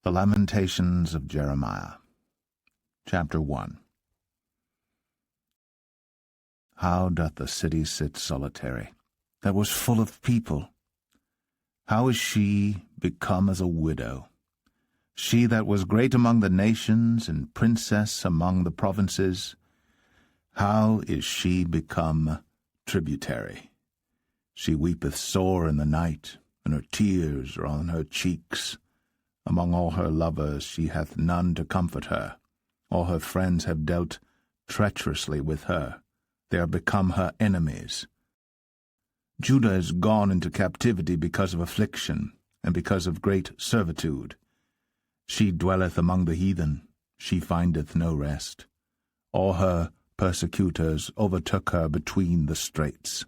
The Lamentations of Jeremiah. Chapter 1. How doth the city sit solitary, that was full of people? How is she become as a widow? She that was great among the nations, and princess among the provinces, how is she become tributary? She weepeth sore in the night, and her tears are on her cheeks. Among all her lovers she hath none to comfort her. All her friends have dealt treacherously with her. They are become her enemies. Judah is gone into captivity because of affliction, and because of great servitude. She dwelleth among the heathen, she findeth no rest. All her persecutors overtook her between the straits.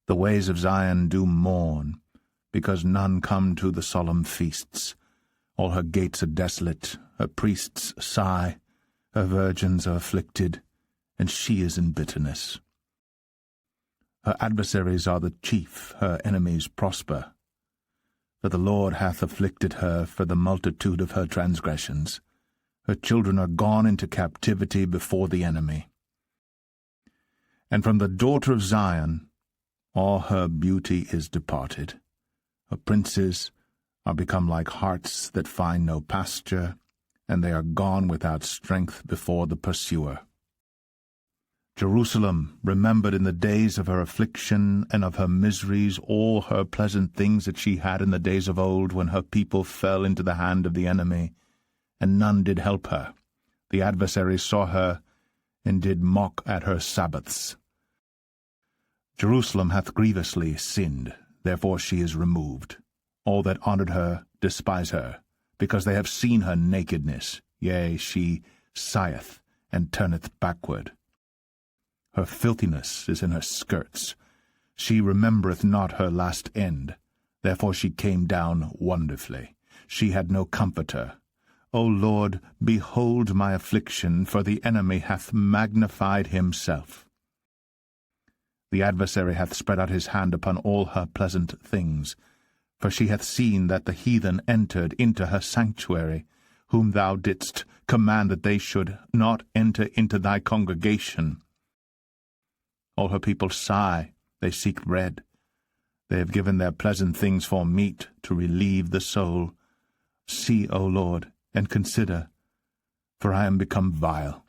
The ways of Zion do mourn, because none come to the solemn feasts. All her gates are desolate, her priests sigh, her virgins are afflicted, and she is in bitterness. Her adversaries are the chief, her enemies prosper. For the Lord hath afflicted her for the multitude of her transgressions. Her children are gone into captivity before the enemy. And from the daughter of Zion all her beauty is departed. Her princes are become like harts that find no pasture, and they are gone without strength before the pursuer. Jerusalem remembered in the days of her affliction and of her miseries all her pleasant things that she had in the days of old, when her people fell into the hand of the enemy, and none did help her. The adversaries saw her, and did mock at her Sabbaths. Jerusalem hath grievously sinned, therefore she is removed. All that honoured her despise her, because they have seen her nakedness. Yea, she sigheth, and turneth backward. Her filthiness is in her skirts. She remembereth not her last end. Therefore she came down wonderfully. She had no comforter. O Lord, behold my affliction, for the enemy hath magnified himself. The adversary hath spread out his hand upon all her pleasant things, for she hath seen that the heathen entered into her sanctuary, whom thou didst command that they should not enter into thy congregation. All her people sigh, they seek bread. They have given their pleasant things for meat, to relieve the soul. See, O Lord, and consider, for I am become vile.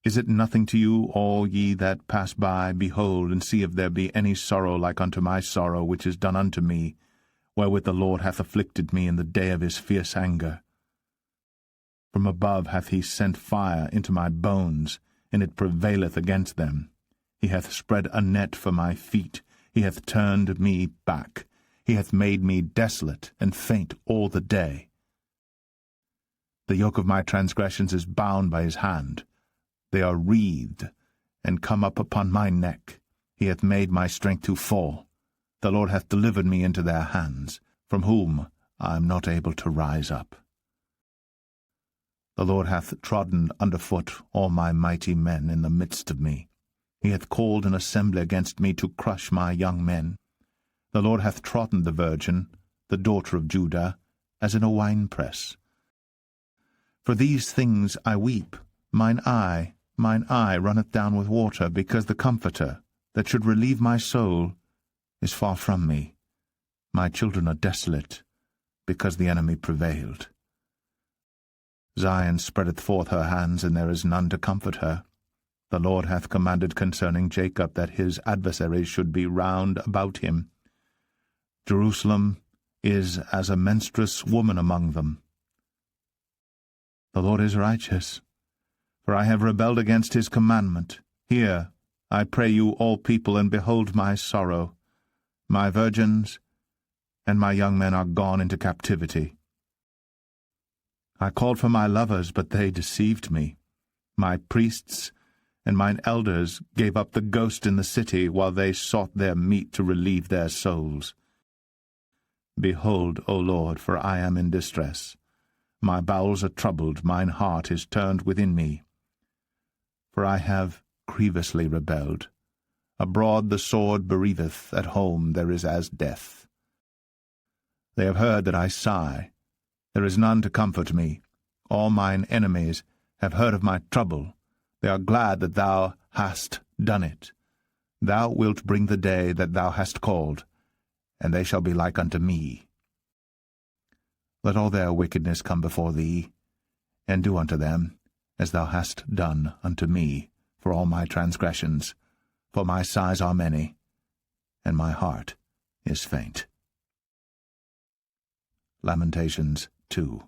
Is it nothing to you, all ye that pass by? Behold, and see if there be any sorrow like unto my sorrow, which is done unto me, wherewith the Lord hath afflicted me in the day of his fierce anger. From above hath he sent fire into my bones, and it prevaileth against them. He hath spread a net for my feet, he hath turned me back, he hath made me desolate and faint all the day. The yoke of my transgressions is bound by his hand. They are wreathed, and come up upon my neck. He hath made my strength to fall. The Lord hath delivered me into their hands, from whom I am not able to rise up. The Lord hath trodden under foot all my mighty men in the midst of me. He hath called an assembly against me to crush my young men. The Lord hath trodden the virgin, the daughter of Judah, as in a winepress. For these things I weep. Mine eye runneth down with water, because the Comforter, that should relieve my soul, is far from me. My children are desolate, because the enemy prevailed. Zion spreadeth forth her hands, and there is none to comfort her. The Lord hath commanded concerning Jacob that his adversaries should be round about him. Jerusalem is as a menstruous woman among them. The Lord is righteous, for I have rebelled against his commandment. Hear, I pray you, all people, and behold my sorrow. My virgins and my young men are gone into captivity. I called for my lovers, but they deceived me. My priests and mine elders gave up the ghost in the city, while they sought their meat to relieve their souls. Behold, O Lord, for I am in distress. My bowels are troubled, mine heart is turned within me. For I have grievously rebelled. Abroad the sword bereaveth, at home there is as death. They have heard that I sigh. There is none to comfort me. All mine enemies have heard of my trouble. They are glad that thou hast done it. Thou wilt bring the day that thou hast called, and they shall be like unto me. Let all their wickedness come before thee, and do unto them as thou hast done unto me for all my transgressions, for my sighs are many, and my heart is faint. Lamentations 2.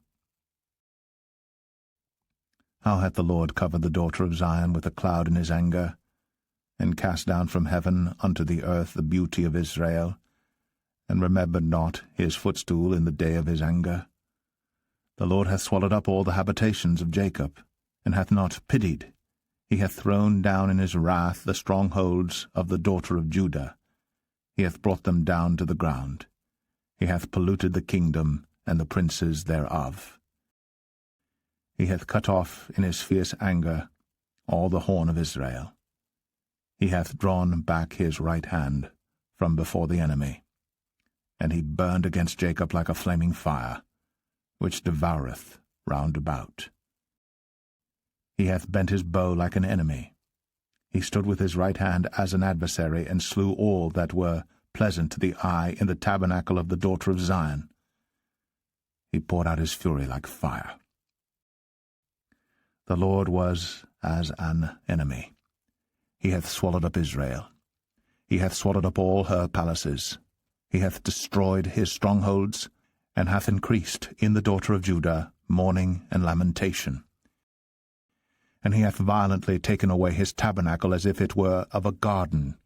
How hath the Lord covered the daughter of Zion with a cloud in his anger, and cast down from heaven unto the earth the beauty of Israel, and remembered not his footstool in the day of his anger? The Lord hath swallowed up all the habitations of Jacob, and hath not pitied. He hath thrown down in his wrath the strongholds of the daughter of Judah. He hath brought them down to the ground. He hath polluted the kingdom and the princes thereof. He hath cut off in his fierce anger all the horn of Israel. He hath drawn back his right hand from before the enemy, and he burned against Jacob like a flaming fire, which devoureth round about. He hath bent his bow like an enemy. He stood with his right hand as an adversary, and slew all that were pleasant to the eye in the tabernacle of the daughter of Zion. He poured out his fury like fire. The Lord was as an enemy. He hath swallowed up Israel. He hath swallowed up all her palaces. He hath destroyed his strongholds, and hath increased in the daughter of Judah mourning and lamentation. And he hath violently taken away his tabernacle as if it were of a garden.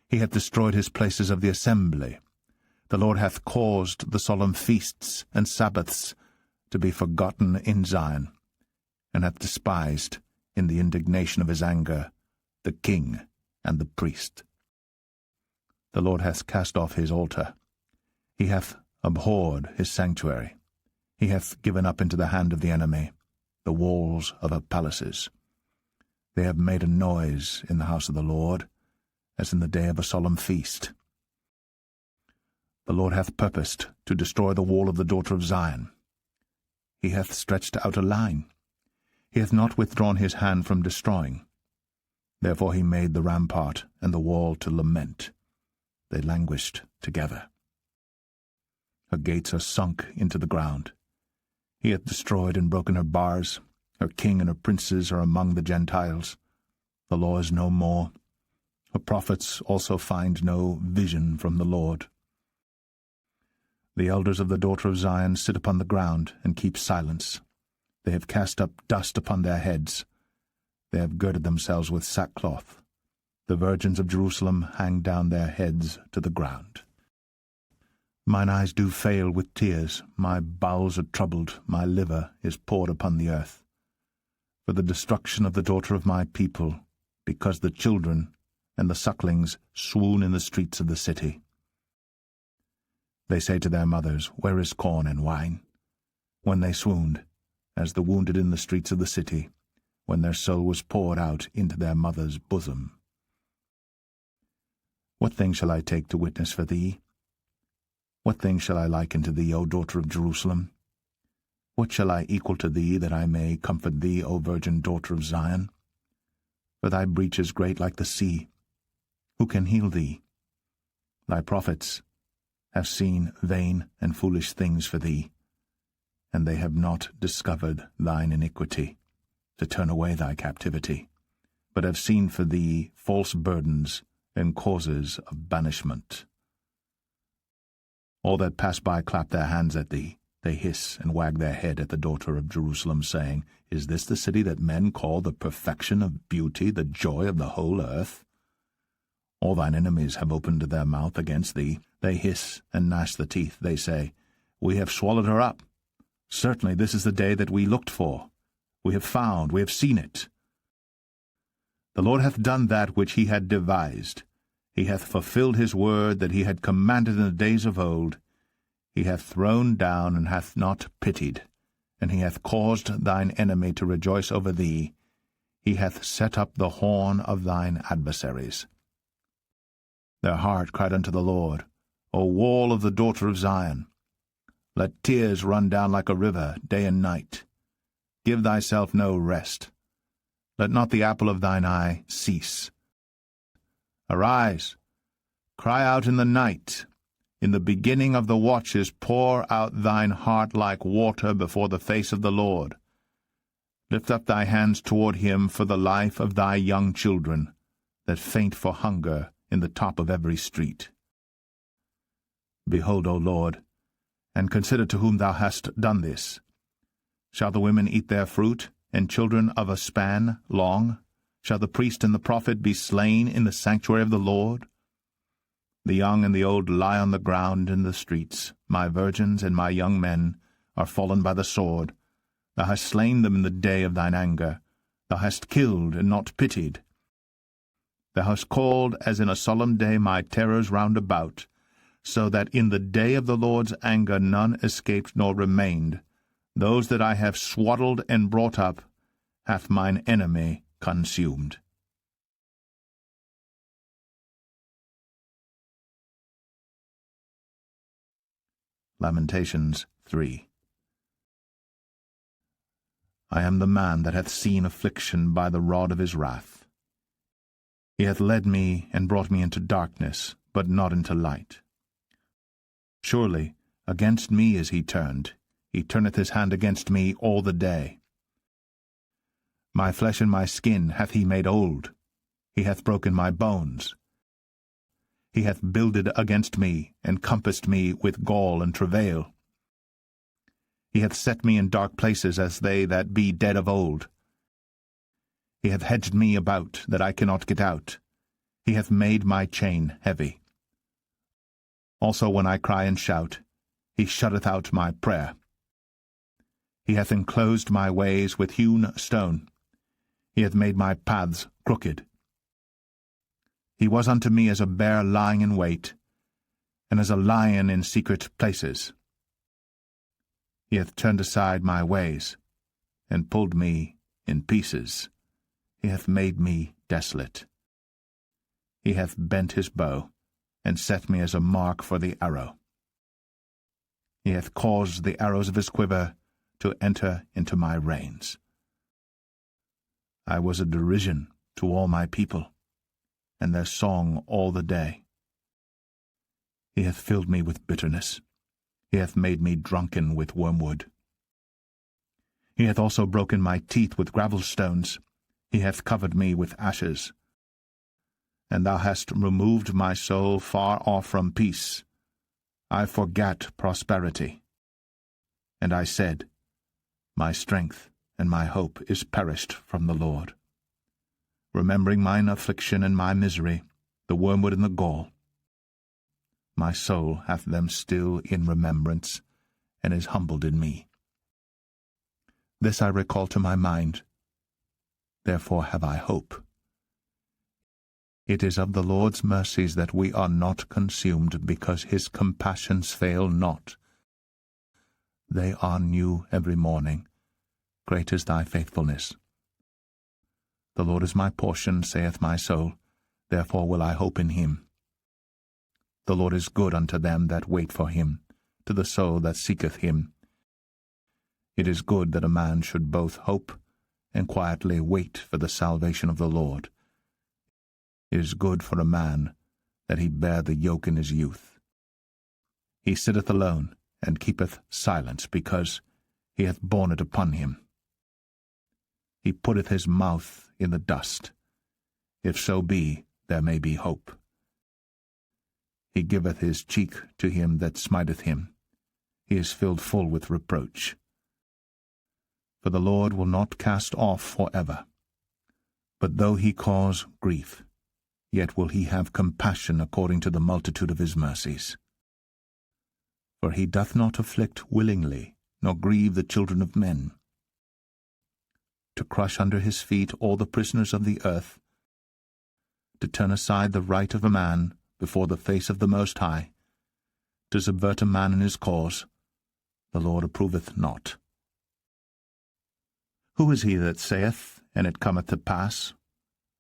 He hath destroyed his places of the assembly. The Lord hath caused the solemn feasts and Sabbaths to be forgotten in Zion, and hath despised, in the indignation of his anger, the king and the priest. The Lord hath cast off his altar. He hath abhorred his sanctuary. He hath given up into the hand of the enemy the walls of her palaces. They have made a noise in the house of the Lord, as in the day of a solemn feast. The Lord hath purposed to destroy the wall of the daughter of Zion. He hath stretched out a line. He hath not withdrawn his hand from destroying. Therefore he made the rampart and the wall to lament. They languished together. Her gates are sunk into the ground. He hath destroyed and broken her bars. Her king and her princes are among the Gentiles. The law is no more. Her prophets also find no vision from the Lord. The elders of the daughter of Zion sit upon the ground and keep silence. They have cast up dust upon their heads. They have girded themselves with sackcloth. The virgins of Jerusalem hang down their heads to the ground. Mine eyes do fail with tears, my bowels are troubled, my liver is poured upon the earth, for the destruction of the daughter of my people, because the children and the sucklings swoon in the streets of the city. They say to their mothers, Where is corn and wine? When they swooned, as the wounded in the streets of the city, when their soul was poured out into their mother's bosom. What thing shall I take to witness for thee? What thing shall I liken to thee, O daughter of Jerusalem? What shall I equal to thee, that I may comfort thee, O virgin daughter of Zion? For thy breach is great like the sea. Who can heal thee? Thy prophets have seen vain and foolish things for thee, and they have not discovered thine iniquity, to turn away thy captivity, but have seen for thee false burdens and causes of banishment. All that pass by clap their hands at thee. They hiss and wag their head at the daughter of Jerusalem, saying, Is this the city that men call the perfection of beauty, the joy of the whole earth? All thine enemies have opened their mouth against thee. They hiss and gnash the teeth. They say, We have swallowed her up. Certainly this is the day that we looked for. We have found, we have seen it. The Lord hath done that which he had devised. He hath fulfilled his word that he had commanded in the days of old. He hath thrown down and hath not pitied, and he hath caused thine enemy to rejoice over thee. He hath set up the horn of thine adversaries. Their heart cried unto the Lord, O wall of the daughter of Zion. Let tears run down like a river, day and night. Give thyself no rest. Let not the apple of thine eye cease. Arise, cry out in the night. In the beginning of the watches pour out thine heart like water before the face of the Lord. Lift up thy hands toward him for the life of thy young children, that faint for hunger in the top of every street. Behold, O Lord, and consider to whom thou hast done this. Shall the women eat their fruit, and children of a span long? Shall the priest and the prophet be slain in the sanctuary of the Lord? The young and the old lie on the ground in the streets. My virgins and my young men are fallen by the sword. Thou hast slain them in the day of thine anger. Thou hast killed and not pitied. Thou hast called as in a solemn day my terrors round about, so that in the day of the Lord's anger none escaped nor remained. Those that I have swaddled and brought up hath mine enemy consumed. Lamentations 3. I am the man that hath seen affliction by the rod of his wrath. He hath led me and brought me into darkness, but not into light. Surely against me is he turned. He turneth his hand against me all the day. My flesh and my skin hath he made old. He hath broken my bones. He hath builded against me, and compassed me with gall and travail. He hath set me in dark places as they that be dead of old. He hath hedged me about, that I cannot get out. He hath made my chain heavy. Also when I cry and shout, he shutteth out my prayer. He hath enclosed my ways with hewn stone. He hath made my paths crooked. He was unto me as a bear lying in wait, and as a lion in secret places. He hath turned aside my ways, and pulled me in pieces. He hath made me desolate. He hath bent his bow, and set me as a mark for the arrow. He hath caused the arrows of his quiver to enter into my reins. I was a derision to all my people, and their song all the day. He hath filled me with bitterness. He hath made me drunken with wormwood. He hath also broken my teeth with gravel stones. He hath covered me with ashes. And thou hast removed my soul far off from peace. I forgat prosperity. And I said, my strength and my hope is perished from the Lord. Remembering mine affliction and my misery, the wormwood and the gall, my soul hath them still in remembrance, and is humbled in me. This I recall to my mind, therefore have I hope. It is of the Lord's mercies that we are not consumed, because his compassions fail not. They are new every morning. Great is thy faithfulness. The Lord is my portion, saith my soul, therefore will I hope in him. The Lord is good unto them that wait for him, to the soul that seeketh him. It is good that a man should both hope and quietly wait for the salvation of the Lord. It is good for a man that he bear the yoke in his youth. He sitteth alone, and keepeth silence, because he hath borne it upon him. He putteth his mouth in the dust. If so be, there may be hope. He giveth his cheek to him that smiteth him. He is filled full with reproach. For the Lord will not cast off for ever. But though he cause grief, yet will he have compassion according to the multitude of his mercies. For he doth not afflict willingly, nor grieve the children of men. To crush under his feet all the prisoners of the earth, to turn aside the right of a man before the face of the Most High, to subvert a man in his cause, the Lord approveth not. Who is he that saith, and it cometh to pass,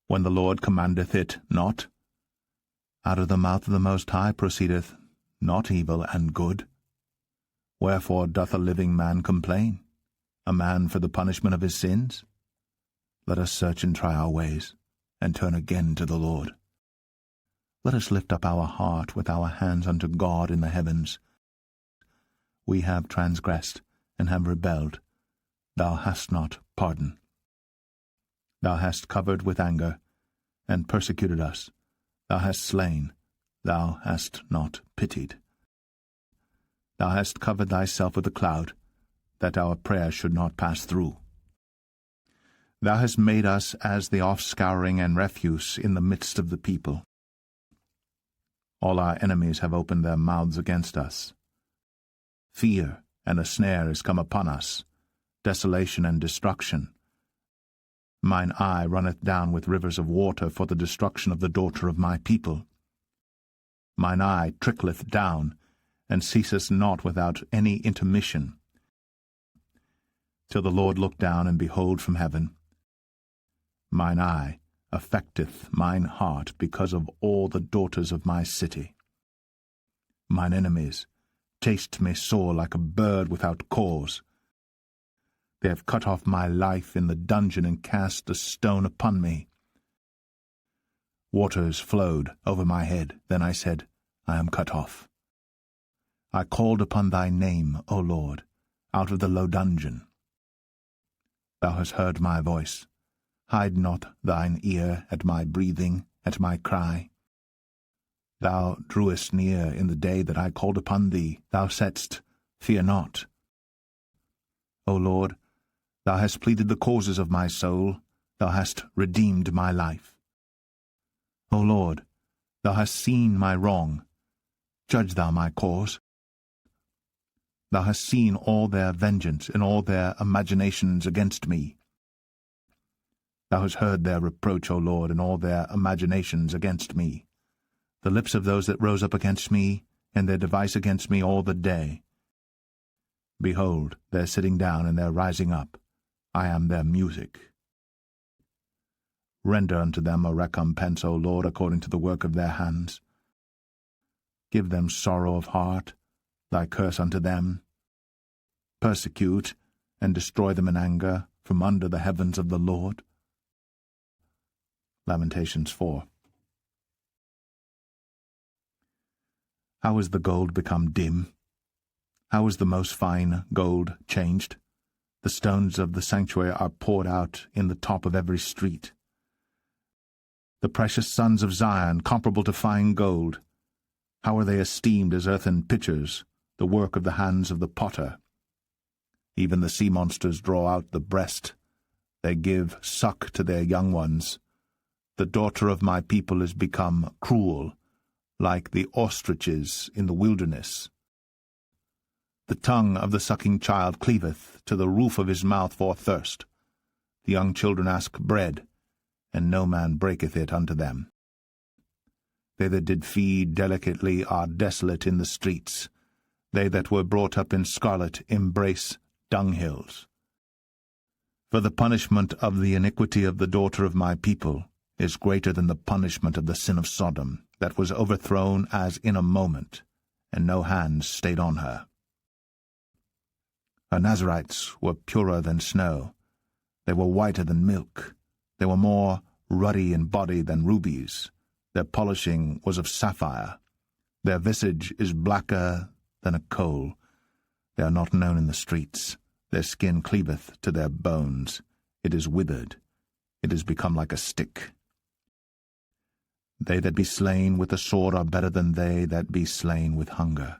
when the Lord commandeth it not? Out of the mouth of the Most High proceedeth not evil and good. Wherefore doth a living man complain, a man for the punishment of his sins? Let us search and try our ways, and turn again to the Lord. Let us lift up our heart with our hands unto God in the heavens. We have transgressed, and have rebelled. Thou hast not pardoned. Thou hast covered with anger, and persecuted us. Thou hast slain, thou hast not pitied. Thou hast covered thyself with a cloud, that our prayer should not pass through. Thou hast made us as the offscouring and refuse in the midst of the people. All our enemies have opened their mouths against us. Fear and a snare is come upon us, desolation and destruction. Mine eye runneth down with rivers of water for the destruction of the daughter of my people. Mine eye trickleth down, and ceaseth not without any intermission, till the Lord look down and behold from heaven. Mine eye affecteth mine heart because of all the daughters of my city. Mine enemies taste me sore like a bird without cause. They have cut off my life in the dungeon and cast a stone upon me. Waters flowed over my head. Then I said, I am cut off. I called upon thy name, O Lord, out of the low dungeon. Thou hast heard my voice. Hide not thine ear at my breathing, at my cry. Thou drewest near in the day that I called upon thee. Thou saidst, Fear not. O Lord, thou hast pleaded the causes of my soul. Thou hast redeemed my life. O Lord, thou hast seen my wrong. Judge thou my cause. Thou hast seen all their vengeance and all their imaginations against me. Thou hast heard their reproach, O Lord, and all their imaginations against me. The lips of those that rose up against me, and their device against me all the day. Behold, their sitting down and their rising up. I am their music. Render unto them a recompense, O Lord, according to the work of their hands. Give them sorrow of heart, thy curse unto them. Persecute and destroy them in anger from under the heavens of the Lord. Lamentations 4. How is the gold become dim? How is the most fine gold changed? The stones of the sanctuary are poured out in the top of every street. The precious sons of Zion, comparable to fine gold, how are they esteemed as earthen pitchers, the work of the hands of the potter? Even the sea monsters draw out the breast. They give suck to their young ones. The daughter of my people is become cruel, like the ostriches in the wilderness. The tongue of the sucking child cleaveth to the roof of his mouth for thirst. The young children ask bread, and no man breaketh it unto them. They that did feed delicately are desolate in the streets. They that were brought up in scarlet embrace dunghills. For the punishment of the iniquity of the daughter of my people is greater than the punishment of the sin of Sodom, that was overthrown as in a moment, and no hand stayed on her. Her Nazarites were purer than snow. They were whiter than milk. They were more ruddy in body than rubies. Their polishing was of sapphire. Their visage is blacker than a coal. They are not known in the streets. Their skin cleaveth to their bones. It is withered. It is become like a stick. They that be slain with the sword are better than they that be slain with hunger.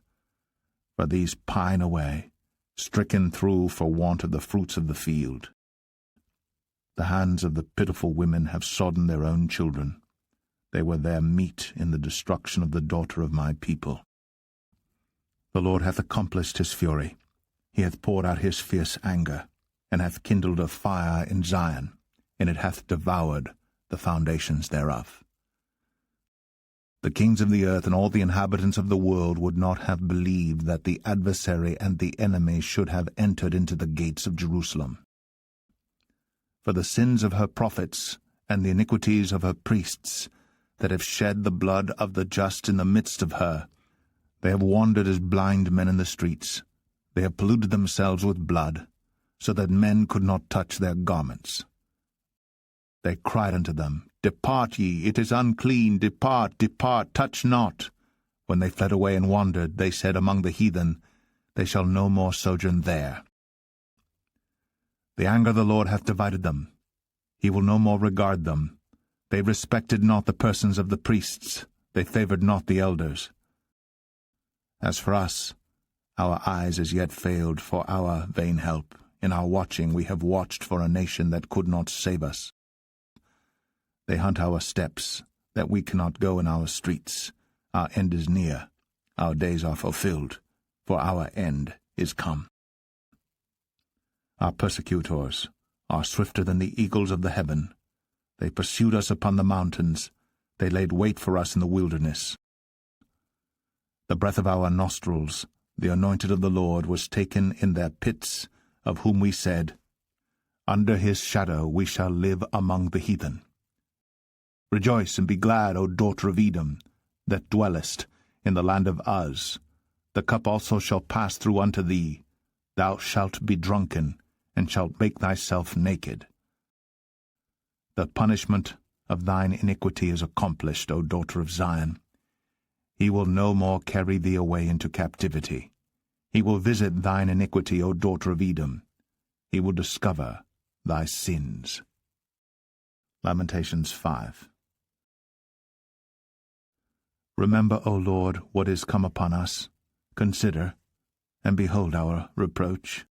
For these pine away, stricken through for want of the fruits of the field. The hands of the pitiful women have sodden their own children. They were their meat in the destruction of the daughter of my people. The Lord hath accomplished his fury. He hath poured out his fierce anger, and hath kindled a fire in Zion, and it hath devoured the foundations thereof. The kings of the earth and all the inhabitants of the world would not have believed that the adversary and the enemy should have entered into the gates of Jerusalem. For the sins of her prophets and the iniquities of her priests, that have shed the blood of the just in the midst of her, they have wandered as blind men in the streets. They have polluted themselves with blood, so that men could not touch their garments. They cried unto them, Depart ye, it is unclean, depart, depart, touch not. When they fled away and wandered, they said among the heathen, They shall no more sojourn there. The anger of the Lord hath divided them. He will no more regard them. They respected not the persons of the priests. They favored not the elders. As for us, our eyes as yet failed for our vain help. In our watching we have watched for a nation that could not save us. They hunt our steps, that we cannot go in our streets. Our end is near. Our days are fulfilled, for our end is come. Our persecutors are swifter than the eagles of the heaven. They pursued us upon the mountains. They laid wait for us in the wilderness. The breath of our nostrils, the anointed of the Lord, was taken in their pits, of whom we said, Under his shadow we shall live among the heathen. Rejoice and be glad, O daughter of Edom, that dwellest in the land of Uz. The cup also shall pass through unto thee. Thou shalt be drunken, and shalt make thyself naked. The punishment of thine iniquity is accomplished, O daughter of Zion. He will no more carry thee away into captivity. He will visit thine iniquity, O daughter of Edom. He will discover thy sins. Lamentations 5. Remember, O Lord, what is come upon us. Consider, and behold our reproach.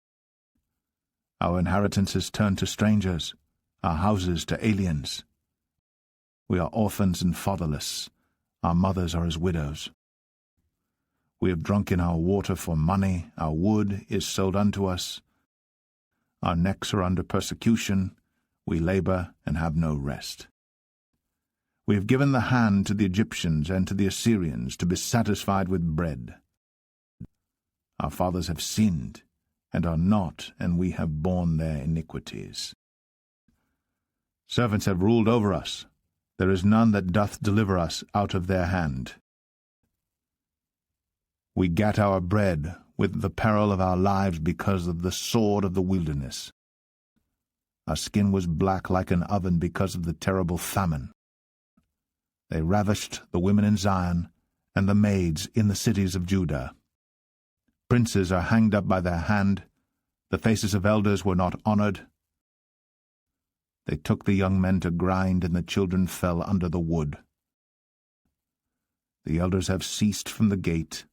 Our inheritance is turned to strangers, our houses to aliens. We are orphans and fatherless. Our mothers are as widows. We have drunken our water for money. Our wood is sold unto us. Our necks are under persecution. We labor and have no rest. We have given the hand to the Egyptians and to the Assyrians to be satisfied with bread. Our fathers have sinned, and are not, and we have borne their iniquities. Servants have ruled over us. There is none that doth deliver us out of their hand. We gat our bread with the peril of our lives because of the sword of the wilderness. Our skin was black like an oven because of the terrible famine. They ravished the women in Zion, and the maids in the cities of Judah. Princes are hanged up by their hand. The faces of elders were not honored. They took the young men to grind, and the children fell under the wood. The elders have ceased from the gate,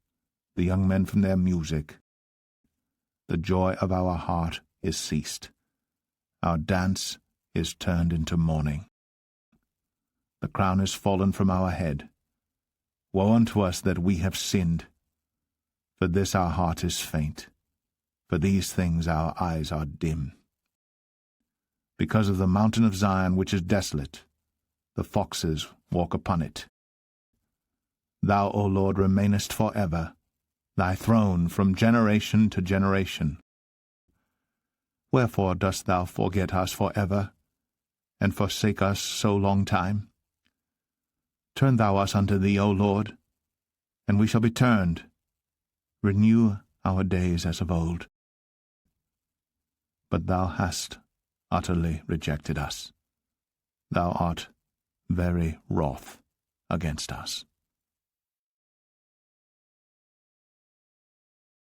the young men from their music. The joy of our heart is ceased. Our dance is turned into mourning. The crown is fallen from our head. Woe unto us that we have sinned! For this our heart is faint. For these things our eyes are dim. Because of the mountain of Zion which is desolate, the foxes walk upon it. Thou, O Lord, remainest for ever, thy throne from generation to generation. Wherefore dost thou forget us for ever, and forsake us so long time? Turn thou us unto thee, O Lord, and we shall be turned. Renew our days as of old. But thou hast utterly rejected us. Thou art very wroth against us.